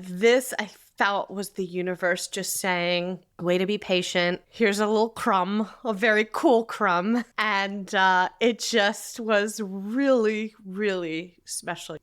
this I felt was the universe just saying, way to be patient. Here's a little crumb, a very cool crumb. And it just was really, really special.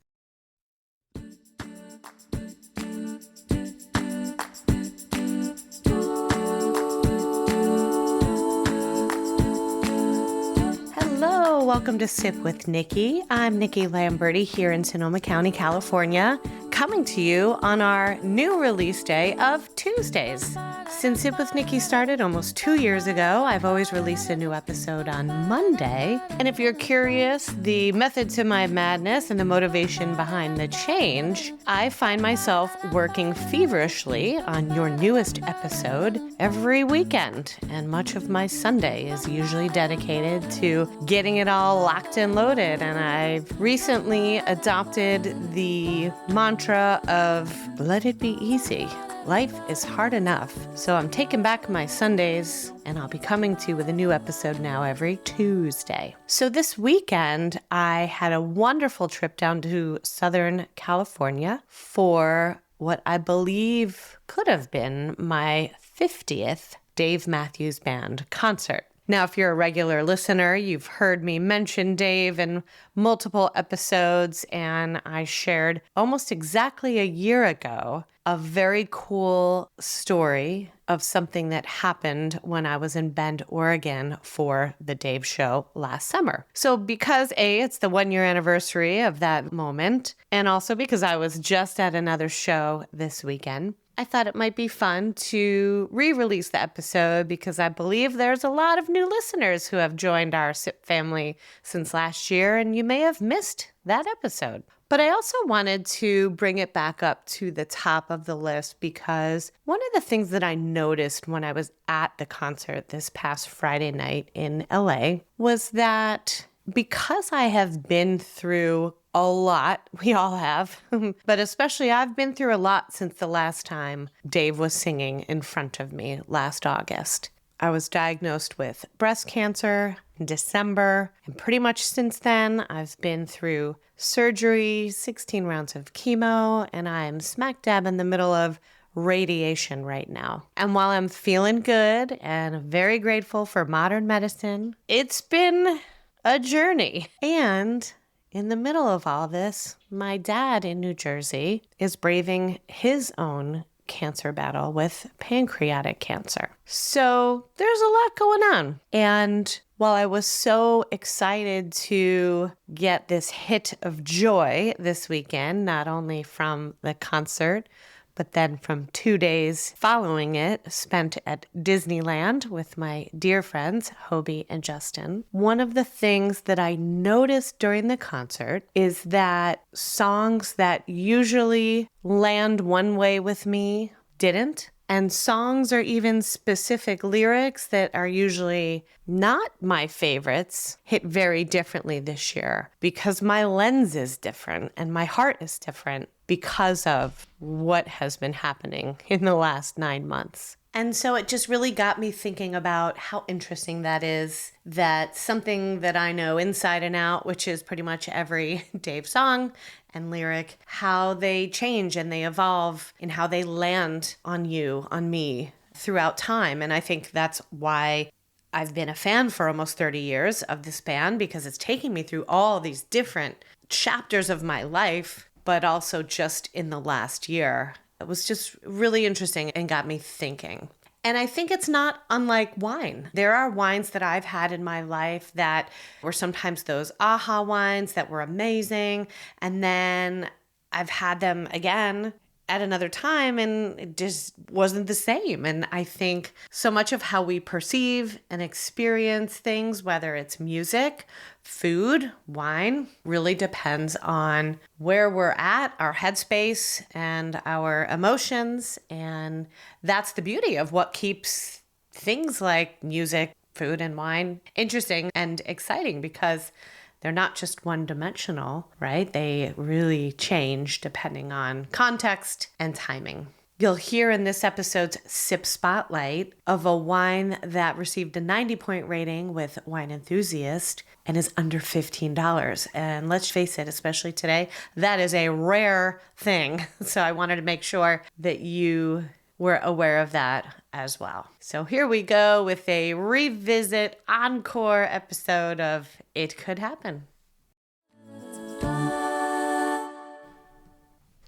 Hello, welcome to Sip with Nikki. I'm Nikki Lamberti here in Sonoma County, California, coming to you on our new release day of Tuesdays. Since Sip with Nikki started almost 2 years ago, I've always released a new episode on Monday. And if you're curious, the method to my madness and the motivation behind the change, I find myself working feverishly on your newest episode every weekend. And much of my Sunday is usually dedicated to getting it all locked and loaded. And I've recently adopted the mantra of let it be easy. Life is hard enough. So I'm taking back my Sundays, and I'll be coming to you with a new episode now every Tuesday. So this weekend, I had a wonderful trip down to Southern California for what I believe could have been my 50th Dave Matthews Band concert. Now, if you're a regular listener, you've heard me mention Dave in multiple episodes, and I shared almost exactly a year ago a very cool story of something that happened when I was in Bend, Oregon for the Dave show last summer. So because A, it's the 1 year anniversary of that moment, and also because I was just at another show this weekend, I thought it might be fun to re-release the episode because I believe there's a lot of new listeners who have joined our SIP family since last year, and you may have missed that episode. But I also wanted to bring it back up to the top of the list because one of the things that I noticed when I was at the concert this past Friday night in LA was that because I have been through a lot, we all have, but especially I've been through a lot since the last time Dave was singing in front of me last August. I was diagnosed with breast cancer in December, and pretty much since then, I've been through surgery, 16 rounds of chemo, and I'm smack dab in the middle of radiation right now. And while I'm feeling good and very grateful for modern medicine, it's been a journey. And in the middle of all this, my dad in New Jersey is braving his own cancer battle with pancreatic cancer. So there's a lot going on. And while I was so excited to get this hit of joy this weekend, not only from the concert, but then from 2 days following it, spent at Disneyland with my dear friends, Hobie and Justin. One of the things that I noticed during the concert is that songs that usually land one way with me didn't. And songs or even specific lyrics that are usually not my favorites hit very differently this year because my lens is different and my heart is different because of what has been happening in the last 9 months. And so it just really got me thinking about how interesting that is, that something that I know inside and out, which is pretty much every Dave song and lyric, how they change and they evolve in how they land on you, on me throughout time. And I think that's why I've been a fan for almost 30 years of this band, because it's taking me through all these different chapters of my life, but also just in the last year. It was just really interesting and got me thinking. And I think it's not unlike wine. There are wines that I've had in my life that were sometimes those aha wines that were amazing. And then I've had them again at another time and it just wasn't the same. And I think so much of how we perceive and experience things, whether it's music, food, wine, really depends on where we're at, our headspace and our emotions. And that's the beauty of what keeps things like music, food, and wine interesting and exciting, because they're not just one-dimensional, right? They really change depending on context and timing. You'll hear in this episode's Sip Spotlight of a wine that received a 90-point rating with Wine Enthusiast and is under $15. And let's face it, especially today, that is a rare thing. So I wanted to make sure that you were aware of that as well. So here we go with a revisit encore episode of It Could Happen.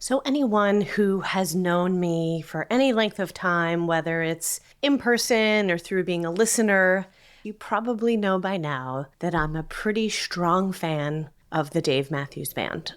So anyone who has known me for any length of time, whether it's in person or through being a listener, you probably know by now that I'm a pretty strong fan of the Dave Matthews Band.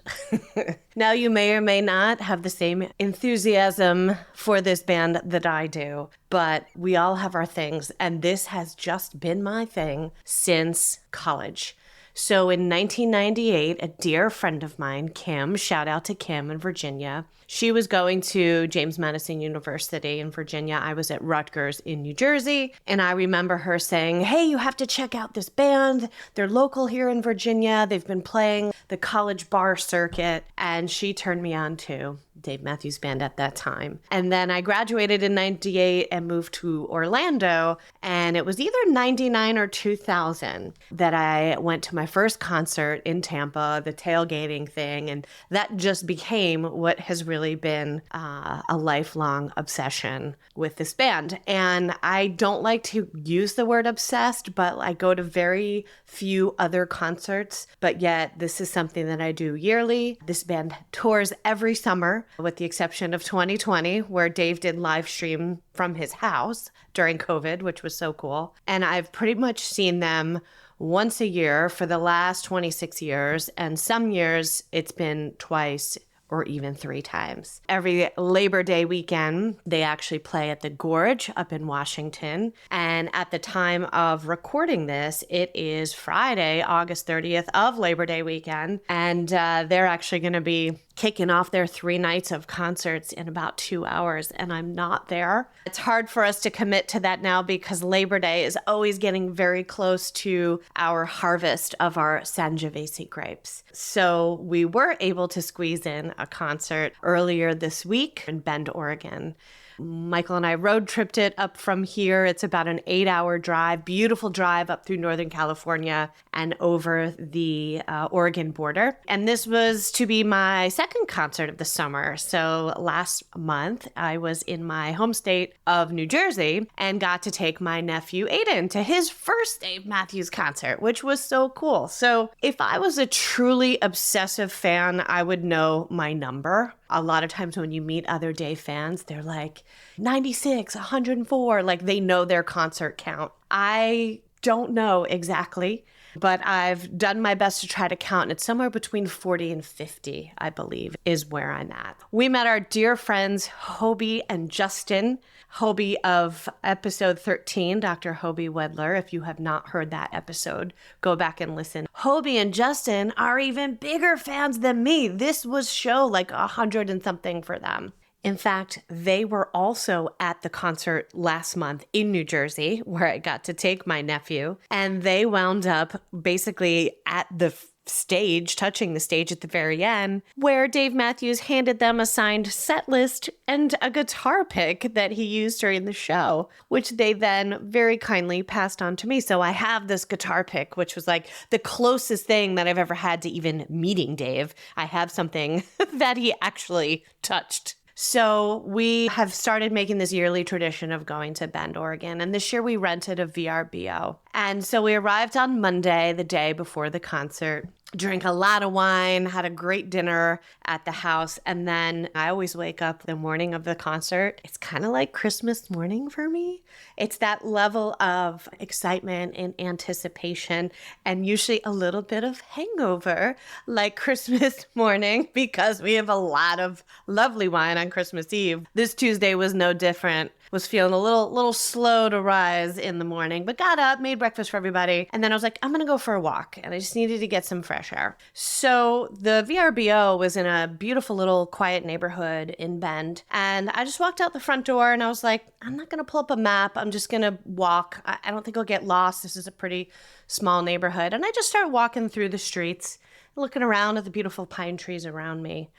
Now, you may or may not have the same enthusiasm for this band that I do, but we all have our things, and this has just been my thing since college. So in 1998, a dear friend of mine, Kim, shout out to Kim in Virginia, she was going to James Madison University in Virginia. I was at Rutgers in New Jersey. And I remember her saying, hey, you have to check out this band. They're local here in Virginia. They've been playing the college bar circuit. And she turned me on to Dave Matthews Band at that time. And then I graduated in 98 and moved to Orlando. And it was either 99 or 2000 that I went to my first concert in Tampa, the tailgating thing. And that just became what has really been a lifelong obsession with this band. And I don't like to use the word obsessed, but I go to very few other concerts, but yet this is something that I do yearly. This band tours every summer, with the exception of 2020, where Dave did live stream from his house during COVID, which was so cool. And I've pretty much seen them once a year for the last 26 years. And some years it's been twice or even 3 times. Every Labor Day weekend, they actually play at the Gorge up in Washington. And at the time of recording this, it is Friday, August 30th of Labor Day weekend. And they're actually going to be kicking off their 3 nights of concerts in about 2 hours, and I'm not there. It's hard for us to commit to that now because Labor Day is always getting very close to our harvest of our Sangiovese grapes. So we were able to squeeze in a concert earlier this week in Bend, Oregon. Michael and I road tripped it up from here. It's about an 8-hour drive, beautiful drive up through Northern California and over the Oregon border. And this was to be my second concert of the summer. So last month, I was in my home state of New Jersey and got to take my nephew Aiden to his first Dave Matthews concert, which was so cool. So if I was a truly obsessive fan, I would know my number. A lot of times when you meet other Dave fans, they're like 96, 104, like they know their concert count. I don't know exactly, but I've done my best to try to count. And it's somewhere between 40 and 50, I believe, is where I'm at. We met our dear friends, Hobie and Justin. Hobie of episode 13, Dr. Hobie Wedler. If you have not heard that episode, go back and listen. Hobie and Justin are even bigger fans than me. This was show like 100 and something for them. In fact, they were also at the concert last month in New Jersey, where I got to take my nephew, and they wound up basically at the stage, touching the stage at the very end, where Dave Matthews handed them a signed set list and a guitar pick that he used during the show, which they then very kindly passed on to me. So I have this guitar pick, which was like the closest thing that I've ever had to even meeting Dave. I have something that he actually touched. So we have started making this yearly tradition of going to Bend, Oregon. And this year we rented a VRBO. And so we arrived on Monday, the day before the concert, drank a lot of wine, had a great dinner at the house. And then I always wake up the morning of the concert. It's kind of like Christmas morning for me. It's that level of excitement and anticipation and usually a little bit of hangover like Christmas morning because we have a lot of lovely wine on Christmas Eve. This Tuesday was no different. Was feeling a little slow to rise in the morning, but got up, made breakfast for everybody. And then I was like, I'm going to go for a walk. And I just needed to get some fresh air. So the VRBO was in a beautiful little quiet neighborhood in Bend. And I just walked out the front door and I was like, I'm not going to pull up a map. I'm just going to walk. I don't think I'll get lost. This is a pretty small neighborhood. And I just started walking through the streets, looking around at the beautiful pine trees around me.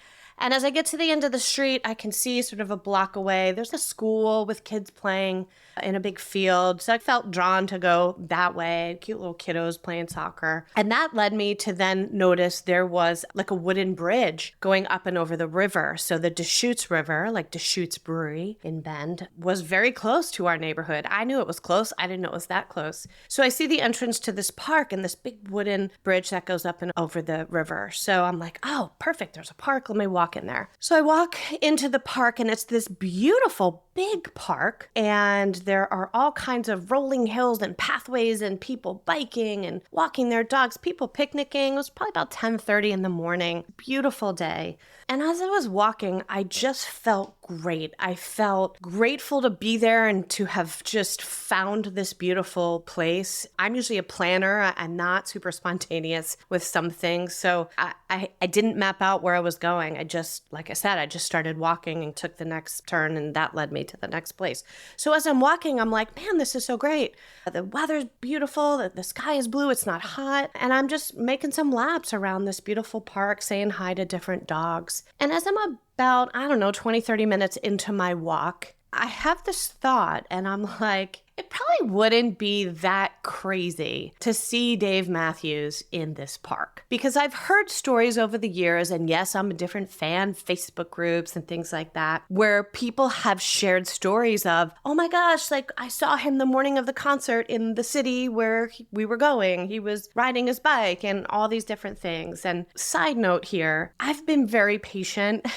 And as I get to the end of the street, I can see sort of a block away, there's a school with kids playing in a big field. So I felt drawn to go that way, cute little kiddos playing soccer. And that led me to then notice there was like a wooden bridge going up and over the river. So the Deschutes River, like Deschutes Brewery in Bend, was very close to our neighborhood. I knew it was close. I didn't know it was that close. So I see the entrance to this park and this big wooden bridge that goes up and over the river. So I'm like, oh, perfect. There's a park. Let me walk in there. So I walk into the park and it's this beautiful big park, and there are all kinds of rolling hills and pathways and people biking and walking their dogs, people picnicking. It was probably about 10:30 in the morning. Beautiful day. And as I was walking, I just felt great. I felt grateful to be there and to have just found this beautiful place. I'm usually a planner. I'm not super spontaneous with some things. So I didn't map out where I was going. I just, like I said, I just started walking and took the next turn, and that led me to the next place. So as I'm walking, I'm like, man, this is so great. The weather's beautiful. The sky is blue. It's not hot. And I'm just making some laps around this beautiful park, saying hi to different dogs. And as I'm about, 20, 30 minutes into my walk, I have this thought, and I'm like, it probably wouldn't be that crazy to see Dave Matthews in this park, because I've heard stories over the years, and yes, I'm in different fan Facebook groups and things like that, where people have shared stories of, oh my gosh, like I saw him the morning of the concert in the city where we were going. He was riding his bike and all these different things. And side note here, I've been very patient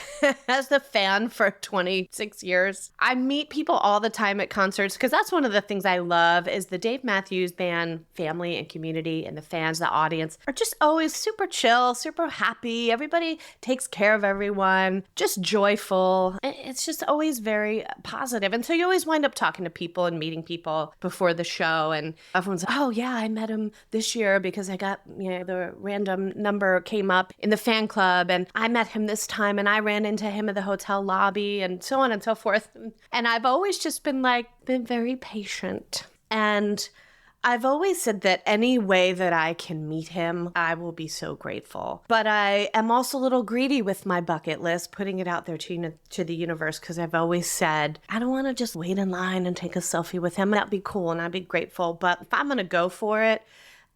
as a fan for 26 years. I meet people all the time at concerts, because that's one of the things I love is the Dave Matthews Band family and community, and the fans, the audience are just always super chill, super happy. Everybody takes care of everyone, just joyful. It's just always very positive. And so you always wind up talking to people and meeting people before the show, and everyone's like, oh yeah, I met him this year because I got, the random number came up in the fan club, and I met him this time and I ran into him at the hotel lobby, and so on and so forth. And I've always just been very patient. And I've always said that any way that I can meet him, I will be so grateful. But I am also a little greedy with my bucket list, putting it out there to the universe, because I've always said, I don't want to just wait in line and take a selfie with him. That'd be cool and I'd be grateful. But if I'm going to go for it,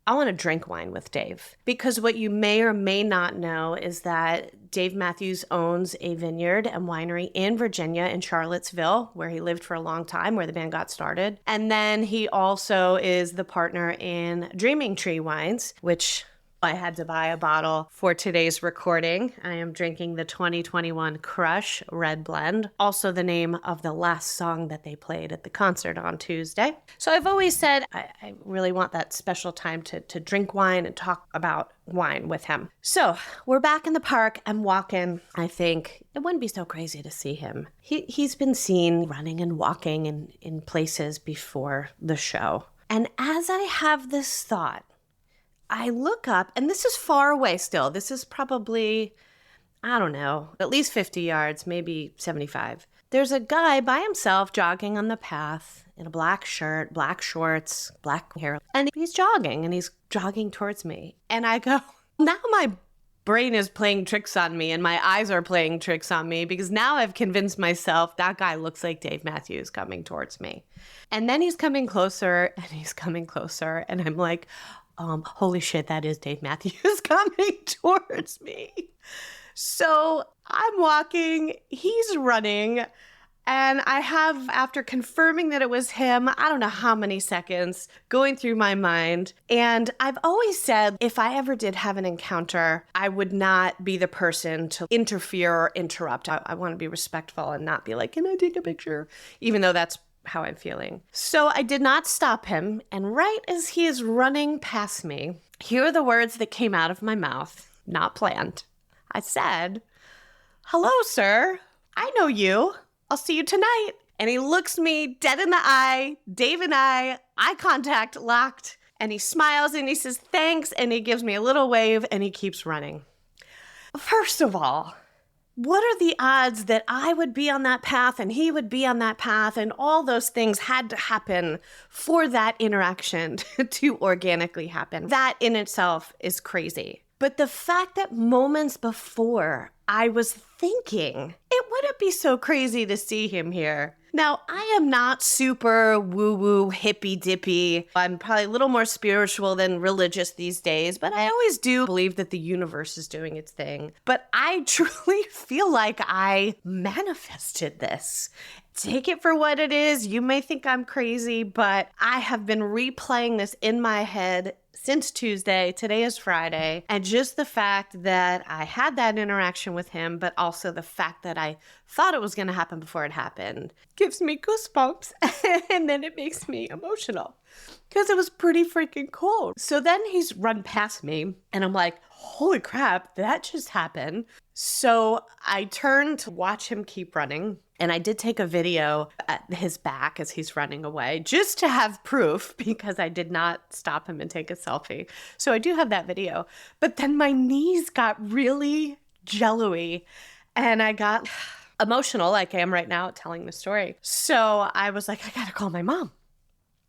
I want to drink wine with Dave, because what you may or may not know is that Dave Matthews owns a vineyard and winery in Virginia, in Charlottesville, where he lived for a long time, where the band got started. And then he also is the partner in Dreaming Tree Wines, which I had to buy a bottle for today's recording. I am drinking the 2021 Crush Red Blend, also the name of the last song that they played at the concert on Tuesday. So I've always said I really want that special time to drink wine and talk about wine with him. So we're back in the park. I'm walking. I think it wouldn't be so crazy to see him. He's been seen running and walking in places before the show. And as I have this thought, I look up, and this is far away still. This is probably, at least 50 yards, maybe 75. There's a guy by himself jogging on the path in a black shirt, black shorts, black hair. And he's jogging towards me. And I go, now my brain is playing tricks on me and my eyes are playing tricks on me, because now I've convinced myself that guy looks like Dave Matthews coming towards me. And then he's coming closer and he's coming closer. And I'm like, holy shit, that is Dave Matthews coming towards me. So I'm walking, he's running, and I have, after confirming that it was him, I don't know how many seconds going through my mind. And I've always said, if I ever did have an encounter, I would not be the person to interfere or interrupt. I want to be respectful and not be like, can I take a picture? Even though that's how I'm feeling. So I did not stop him. And right as he is running past me, here are the words that came out of my mouth, not planned. I said, hello, sir. I know you. I'll see you tonight. And he looks me dead in the eye. Dave and I, eye contact locked. And he smiles and he says, thanks. And he gives me a little wave and he keeps running. First of all, what are the odds that I would be on that path and he would be on that path, and all those things had to happen for that interaction to organically happen? That in itself is crazy. But the fact that moments before I was thinking, it wouldn't be so crazy to see him here. Now, I am not super woo-woo, hippy-dippy. I'm probably a little more spiritual than religious these days, but I always do believe that the universe is doing its thing. But I truly feel like I manifested this. Take it for what it is. You may think I'm crazy, but I have been replaying this in my head since Tuesday. Today is Friday. And just the fact that I had that interaction with him, but also the fact that I thought it was going to happen before it happened, gives me goosebumps. And then it makes me emotional because it was pretty freaking cool. So then he's run past me and I'm like, holy crap, that just happened. So I turned to watch him keep running. And I did take a video at his back as he's running away just to have proof because I did not stop him and take a selfie. So I do have that video. But then my knees got really jello-y and I got emotional like I am right now telling the story. So I was like, I gotta call my mom.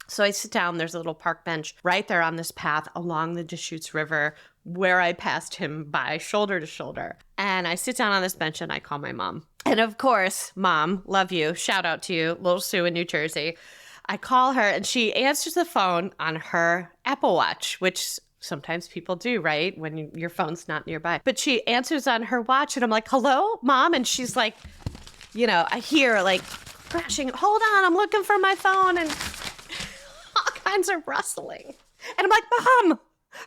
So I sit down, there's a little park bench right there on this path along the Deschutes River where I passed him by shoulder to shoulder. And I sit down on this bench and I call my mom. And of course, Mom, love you. Shout out to you, little Sue in New Jersey. I call her and she answers the phone on her Apple Watch, which sometimes people do, right? When your phone's not nearby. But she answers on her watch and I'm like, hello, Mom? And she's like, I hear like crashing. Hold on, I'm looking for my phone and all kinds of rustling. And I'm like,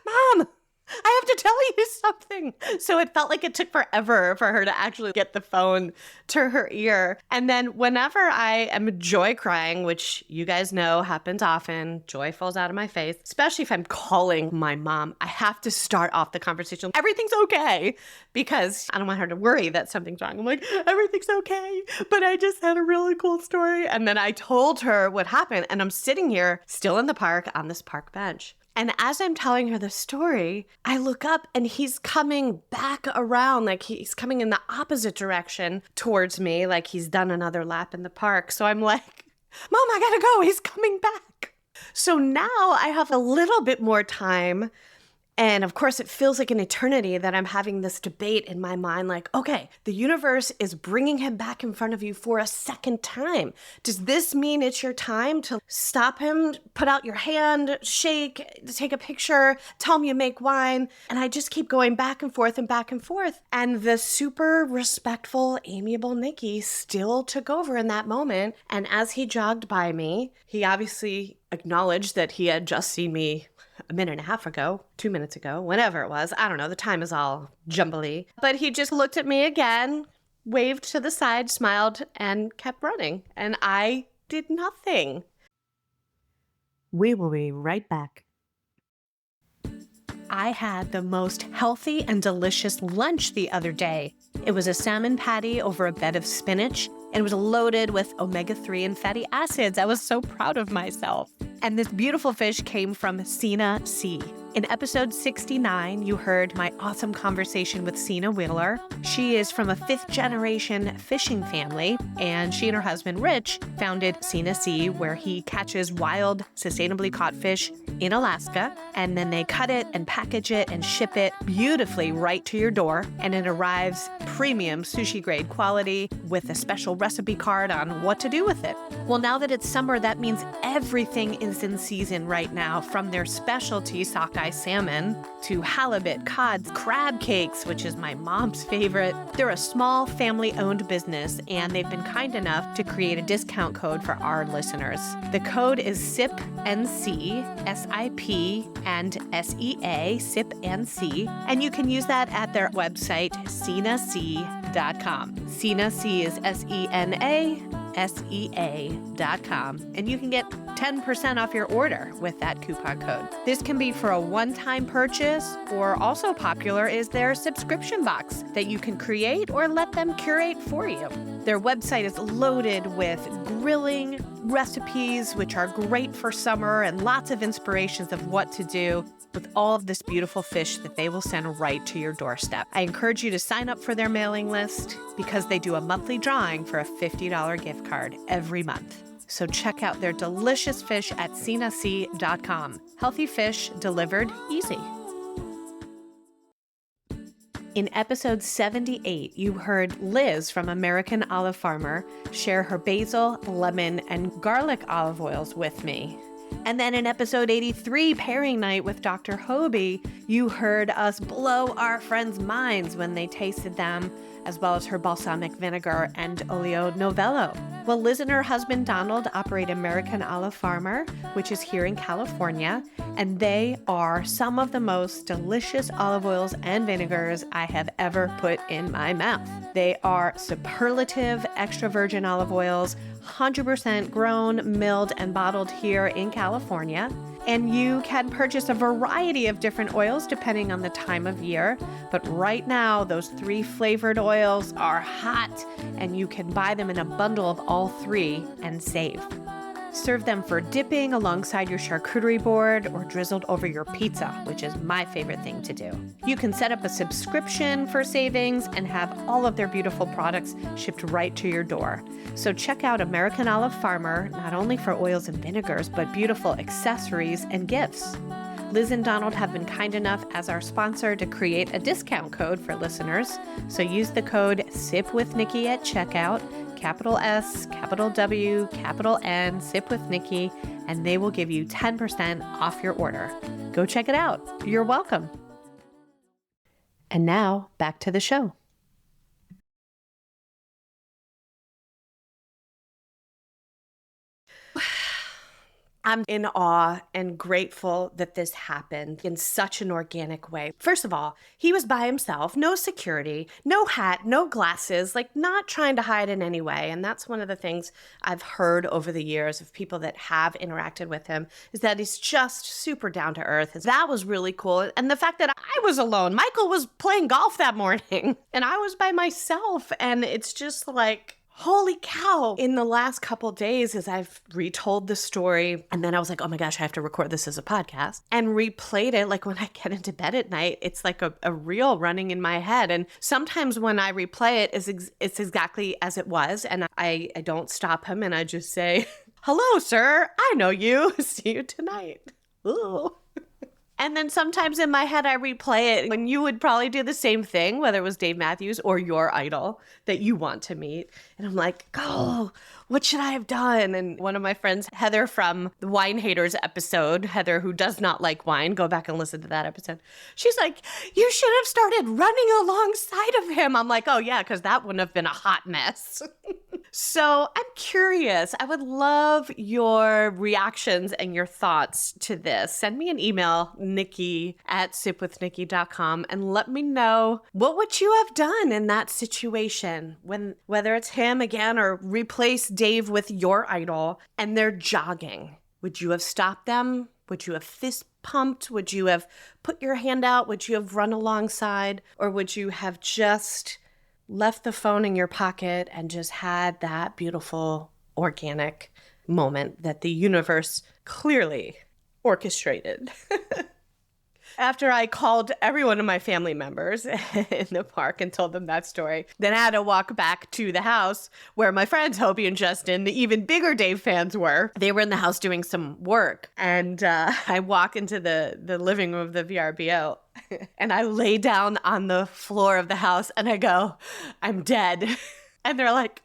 Mom, I have to tell you something. So it felt like it took forever for her to actually get the phone to her ear. And then whenever I am joy crying, which you guys know happens often, joy falls out of my face, especially if I'm calling my mom, I have to start off the conversation. Everything's okay, because I don't want her to worry that something's wrong. I'm like, everything's okay, but I just had a really cool story. And then I told her what happened. And I'm sitting here still in the park on this park bench. And as I'm telling her the story, I look up and he's coming back around, like he's coming in the opposite direction towards me, like he's done another lap in the park. So I'm like, Mom, I gotta go. He's coming back. So now I have a little bit more time. And of course, it feels like an eternity that I'm having this debate in my mind, like, okay, the universe is bringing him back in front of you for a second time. Does this mean it's your time to stop him, put out your hand, shake, take a picture, tell him you make wine? And I just keep going back and forth and back and forth. And the super respectful, amiable Nikki still took over in that moment. And as he jogged by me, he obviously acknowledged that he had just seen me a minute and a half ago, 2 minutes ago, whenever it was. I don't know. The time is all jumbly. But he just looked at me again, waved to the side, smiled, and kept running. And I did nothing. We will be right back. I had the most healthy and delicious lunch the other day. It was a salmon patty over a bed of spinach, and it was loaded with omega-3 and fatty acids. I was so proud of myself. And this beautiful fish came from Sina Sea. In episode 69, you heard my awesome conversation with Sina Wheeler. She is from a fifth-generation fishing family, and she and her husband, Rich, founded Sina Sea, where he catches wild, sustainably caught fish in Alaska, and then they cut it and package it and ship it beautifully right to your door, and it arrives premium sushi-grade quality with a special recipe card on what to do with it. Well, now that it's summer, that means everything is in season right now, from their specialty sockeye salmon to halibut, cod, crab cakes, which is my mom's favorite. They're a small family-owned business, and they've been kind enough to create a discount code for our listeners. The code is SIPNC, S-I-P and S-E-A, SIPNC, and you can use that at their website, SinaSea.com. Sina Sea is SENA.SEA.com, and you can get 10% off your order with that coupon code. This can be for a one-time purchase, or also popular is their subscription box that you can create or let them curate for you. Their website is loaded with grilling recipes, which are great for summer, and lots of inspirations of what to do with all of this beautiful fish that they will send right to your doorstep. I encourage you to sign up for their mailing list because they do a monthly drawing for a $50 gift card every month. So check out their delicious fish at SinaSea.com. Healthy fish delivered easy. In episode 78, you heard Liz from American Olive Farmer share her basil, lemon, and garlic olive oils with me. And then in episode 83, Pairing Night with Dr. Hobie, you heard us blow our friends' minds when they tasted them, as well as her balsamic vinegar and olio novello. Well, Liz and her husband Donald operate American Olive Farmer, which is here in California, and they are some of the most delicious olive oils and vinegars I have ever put in my mouth. They are superlative extra virgin olive oils, 100% grown, milled, and bottled here in California. And you can purchase a variety of different oils depending on the time of year. But right now, those 3 flavored oils are hot, and you can buy them in a bundle of all 3 and save. Serve them for dipping alongside your charcuterie board or drizzled over your pizza, which is my favorite thing to do. You can set up a subscription for savings and have all of their beautiful products shipped right to your door. So check out American Olive Farmer, not only for oils and vinegars, but beautiful accessories and gifts. Liz and Donald have been kind enough as our sponsor to create a discount code for listeners. So use the code SIPWithNikki at checkout, capital S, capital W, capital N, Sip with Nikki, and they will give you 10% off your order. Go check it out. You're welcome. And now back to the show. I'm in awe and grateful that this happened in such an organic way. First of all, he was by himself, no security, no hat, no glasses, like not trying to hide in any way. And that's one of the things I've heard over the years of people that have interacted with him, is that he's just super down to earth. That was really cool. And the fact that I was alone, Michael was playing golf that morning and I was by myself. And it's just like, holy cow. In the last couple days, as I've retold the story, and then I was like, oh my gosh, I have to record this as a podcast, and replayed it. Like when I get into bed at night, it's like a reel running in my head. And sometimes when I replay it, it's exactly as it was. And I don't stop him and I just say, hello, sir. I know you. See you tonight. Ooh. And then sometimes in my head, I replay it when you would probably do the same thing, whether it was Dave Matthews or your idol that you want to meet. And I'm like, oh, what should I have done? And one of my friends, Heather from the Wine Haters episode, Heather, who does not like wine, go back and listen to that episode. She's like, you should have started running alongside of him. I'm like, oh yeah, because that wouldn't have been a hot mess. So I'm curious. I would love your reactions and your thoughts to this. Send me an email, Nikki at sipwithnikki.com, and let me know what would you have done in that situation when, whether it's him again or replace Dave with your idol and they're jogging. Would you have stopped them? Would you have fist pumped? Would you have put your hand out? Would you have run alongside? Or would you have just left the phone in your pocket and just had that beautiful organic moment that the universe clearly orchestrated? After I called every one of my family members in the park and told them that story, then I had to walk back to the house where my friends, Hobie and Justin, the even bigger Dave fans were. They were in the house doing some work. And I walk into the living room of the VRBO and I lay down on the floor of the house and I go, I'm dead. And they're like,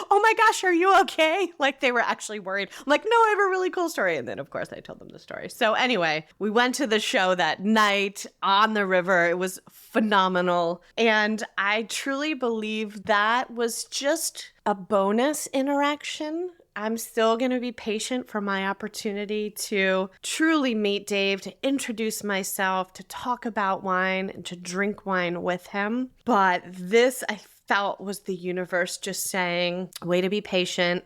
oh my gosh, are you okay? Like they were actually worried. I'm like, no, I have a really cool story. And then of course I told them the story. So anyway, we went to the show that night on the river. It was phenomenal. And I truly believe that was just a bonus interaction. I'm still going to be patient for my opportunity to truly meet Dave, to introduce myself, to talk about wine and to drink wine with him. But this, I felt, was the universe just saying, way to be patient.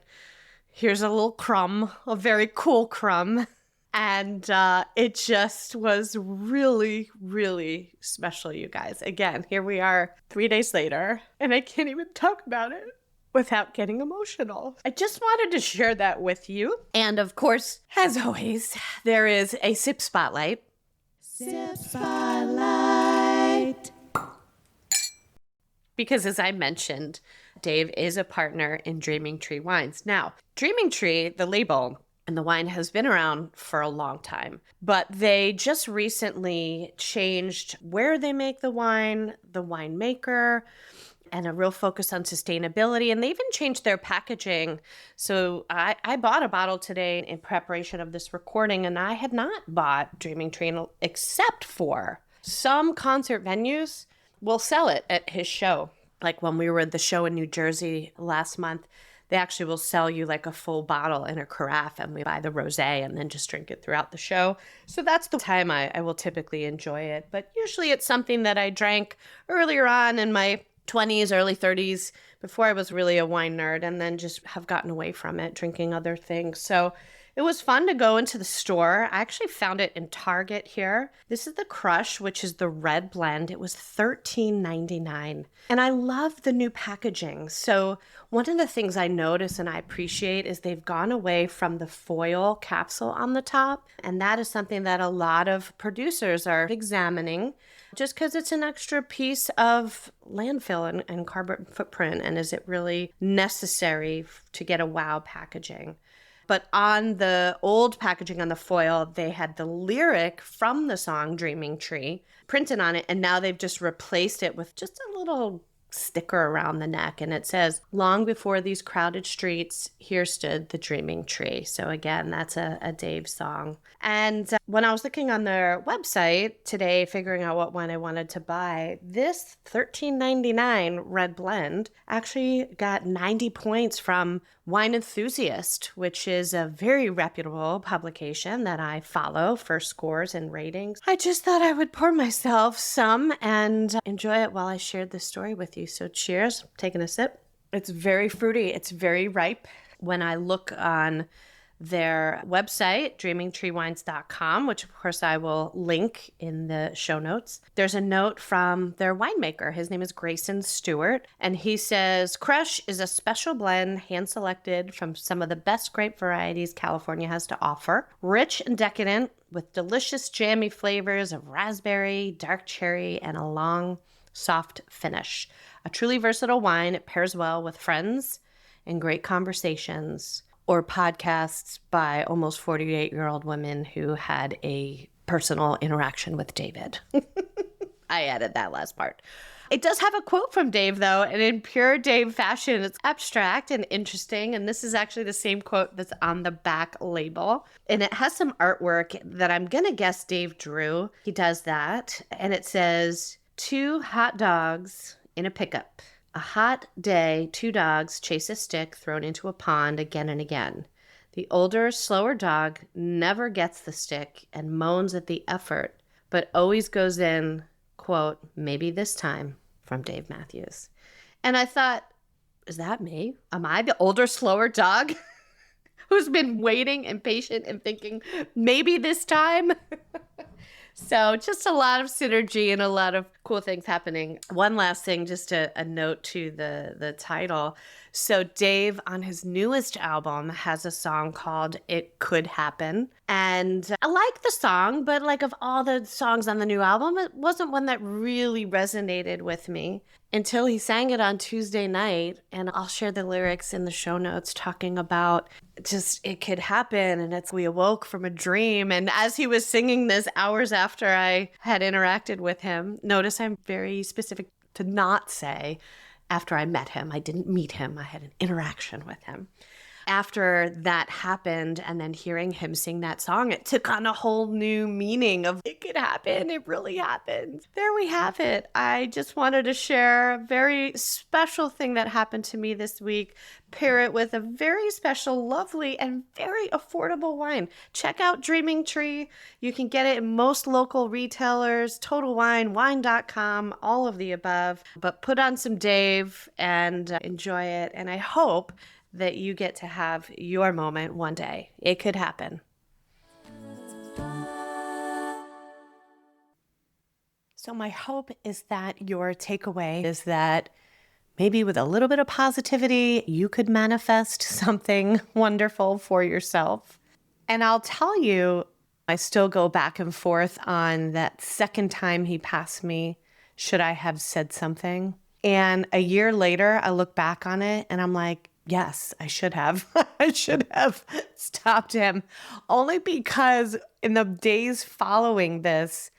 Here's a little crumb, a very cool crumb. And it just was really, really special, you guys. Again, here we are 3 days later, and I can't even talk about it without getting emotional. I just wanted to share that with you. And of course, as always, there is a sip spotlight. Sip spotlight. Because as I mentioned, Dave is a partner in Dreaming Tree Wines. Now, Dreaming Tree, the label, And the wine has been around for a long time. But they just recently changed where they make the winemaker, and a real focus on sustainability. And they even changed their packaging. So I bought a bottle today in preparation of this recording, and I had not bought Dreaming Tree except for some concert venues will sell it at his show. Like when we were at the show in New Jersey last month, they actually will sell you like a full bottle in a carafe, and we buy the rosé and then just drink it throughout the show. So that's the time I will typically enjoy it. But usually it's something that I drank earlier on in my 20s, early 30s, before I was really a wine nerd, and then just have gotten away from it, drinking other things. So it was fun to go into the store. I actually found it in Target here. This is the Crush, which is the red blend. It was $13.99. And I love the new packaging. So one of the things I notice and I appreciate is they've gone away from the foil capsule on the top. And that is something that a lot of producers are examining, just because it's an extra piece of landfill and carbon footprint. And is it really necessary to get a wow packaging? But on the old packaging on the foil, they had the lyric from the song Dreaming Tree printed on it. And now they've just replaced it with just a little sticker around the neck. And it says, "Long before these crowded streets, here stood the dreaming tree." So again, that's a Dave song. And when I was looking on their website today, figuring out what wine I wanted to buy, this $13.99 red blend actually got 90 points from Wine Enthusiast, which is a very reputable publication that I follow for scores and ratings. I just thought I would pour myself some and enjoy it while I shared this story with you. So cheers, taking a sip. It's very fruity. It's very ripe. When I look on their website, dreamingtreewines.com, which of course I will link in the show notes, there's a note from their winemaker. His name is Grayson Stewart, and he says, "Crush is a special blend hand-selected from some of the best grape varieties California has to offer. Rich and decadent, with delicious jammy flavors of raspberry, dark cherry, and a long, soft finish. A truly versatile wine. It pairs well with friends and great conversations," or podcasts by almost 48-year-old women who had a personal interaction with David. I added that last part. It does have a quote from Dave, though, and in pure Dave fashion, it's abstract and interesting. And this is actually the same quote that's on the back label. And it has some artwork that I'm going to guess Dave drew. He does that. And it says, "Two hot dogs in a pickup. A hot day, two dogs chase a stick thrown into a pond again and again. The older, slower dog never gets the stick and moans at the effort, but always goes in, quote, maybe this time," from Dave Matthews. And I thought, is that me? Am I the older, slower dog who's been waiting and patient and thinking, maybe this time? So just a lot of synergy and a lot of cool things happening. One last thing, just a note to the title. So Dave, on his newest album, has a song called "It Could Happen." And I like the song, but like of all the songs on the new album, it wasn't one that really resonated with me until he sang it on Tuesday night. And I'll share the lyrics in the show notes, talking about just it could happen, and it's we awoke from a dream. And as he was singing this hours after I had interacted with him, notice I'm very specific to not say after I met him. I didn't meet him. I had an interaction with him. After that happened, and then hearing him sing that song, it took on a whole new meaning of it could happen. It really happened. There we have it. I just wanted to share a very special thing that happened to me this week. Pair it with a very special, lovely, and very affordable wine. Check out Dreaming Tree. You can get it in most local retailers, Total Wine, wine.com, all of the above. But put on some Dave and enjoy it. And I hope that you get to have your moment one day. It could happen. So my hope is that your takeaway is that maybe with a little bit of positivity, you could manifest something wonderful for yourself. And I'll tell you, I still go back and forth on that second time he passed me. Should I have said something? And a year later, I look back on it and I'm like, Yes, I should have. I should have stopped him only because in the days following this,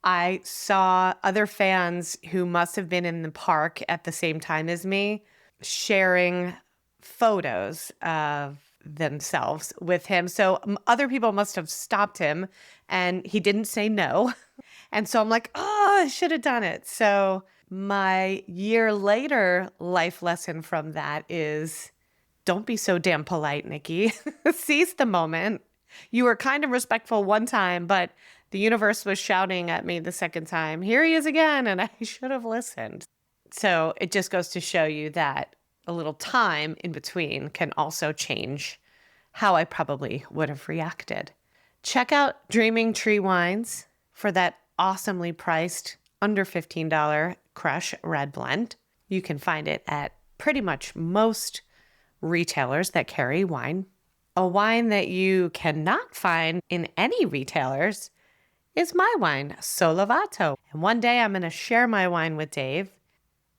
I saw other fans who must have been in the park at the same time as me sharing photos of themselves with him. So other people must have stopped him and he didn't say no. And so I'm like, oh, I should have done it. So my year later life lesson from that is don't be so damn polite, Nikki. Seize the moment. You were kind of respectful one time, but the universe was shouting at me the second time, here he is again, and I should have listened. So it just goes to show you that a little time in between can also change how I probably would have reacted. Check out Dreaming Tree Wines for that awesomely priced under $15 Crush Red Blend. You can find it at pretty much most retailers that carry wine. A wine that you cannot find in any retailers is my wine, Solavato. And one day I'm going to share my wine with Dave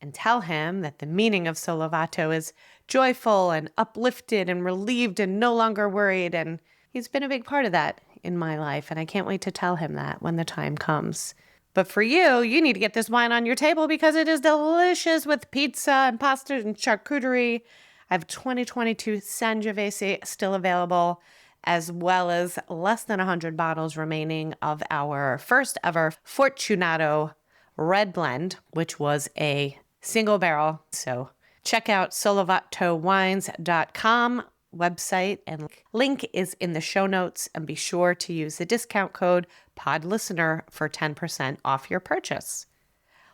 and tell him that the meaning of Solavato is joyful and uplifted and relieved and no longer worried. And he's been a big part of that in my life. And I can't wait to tell him that when the time comes. But for you, you need to get this wine on your table because it is delicious with pizza and pasta and charcuterie. I have 2022 Sangiovese still available, as well as less than 100 bottles remaining of our first ever Fortunato Red Blend, which was a single barrel. So check out solovatowines.com website, and link is in the show notes, and be sure to use the discount code PODLISTENER for 10% off your purchase.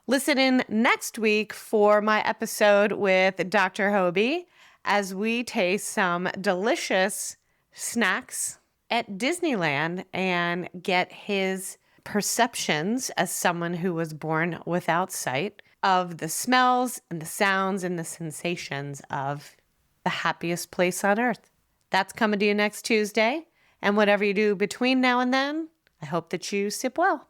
Listen in next week for my episode with Dr. Hobie as we taste some delicious snacks at Disneyland and get his perceptions as someone who was born without sight of the smells and the sounds and the sensations of the happiest place on earth. That's coming to you next Tuesday. And whatever you do between now and then, I hope that you sip well.